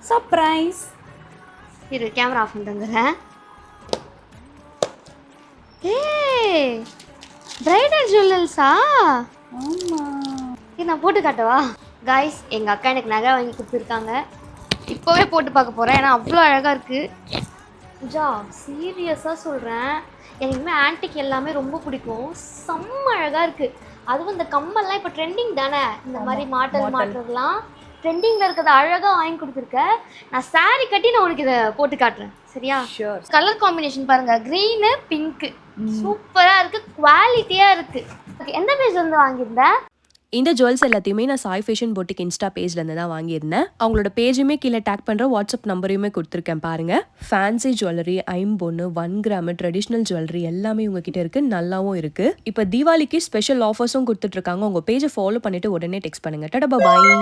Surprise. இரு camera off பண்ணிட்டு வந்துடுறேன். ஏய் பிரைடல் ஜுவல்லர்ஸா? ஆமாம். இது நான் போட்டு காட்டவா? காய்ஸ் எங்கள் அக்கா எனக்கு நகை வாங்கி கொடுத்துருக்காங்க. இப்போவே போட்டு பார்க்க போகிறேன், ஏன்னா அவ்வளோ அழகாக இருக்குது. பூஜா சீரியஸாக சொல்கிறேன், எனக்கு இனிமேல் ஆன்டிக் எல்லாமே ரொம்ப பிடிக்கும். செம்ம அழகாக இருக்குது. அதுவும் இந்த கம்மல்லாம் இப்போ ட்ரெண்டிங் தானே, இந்த மாதிரி மாட்டுறதுலாம் ட்ரெண்டிங்கில் இருக்கிறத அழகாக வாங்கி கொடுத்துருக்க. நான் சாரீ கட்டி நான் உனக்கு இதை போட்டு காட்டுறேன், சரியா? ஷூர். கலர் காம்பினேஷன் பாருங்கள், க்ரீனு பிங்க்கு, சூப்பராக இருக்குது, குவாலிட்டியாக இருக்குது. ஓகே, எந்த பேஜ்லேருந்து வாங்கியிருந்தேன்? இந்த ஜுவல்ஸ் எல்லாத்தையுமே நான் சாய் ஃபேஷன் பொட்டிக் இன்ஸ்டா பேஜ்லேருந்து தான் வாங்கியிருந்தேன். அவங்களோட பேஜுமே கீழே டேக் பண்ணுற வாட்ஸ்அப் நம்பரையுமே கொடுத்துருக்கேன் பாருங்கள். ஃபேன்சி ஜுவல்லரி, ஐம்பொன்று, 1 கிராமு, ட்ரெடிஷ்னல் ஜுவல்லரி எல்லாமே உங்ககிட்ட இருக்குது, நல்லாவும் இருக்குது. இப்போ தீபாவளிக்கு ஸ்பெஷல் ஆஃபர்ஸும் கொடுத்துட்ருக்காங்க. உங்கள் பேஜை ஃபாலோ பண்ணிவிட்டு உடனே டெக்ஸ்ட் பண்ணுங்கள். டடா பாய்.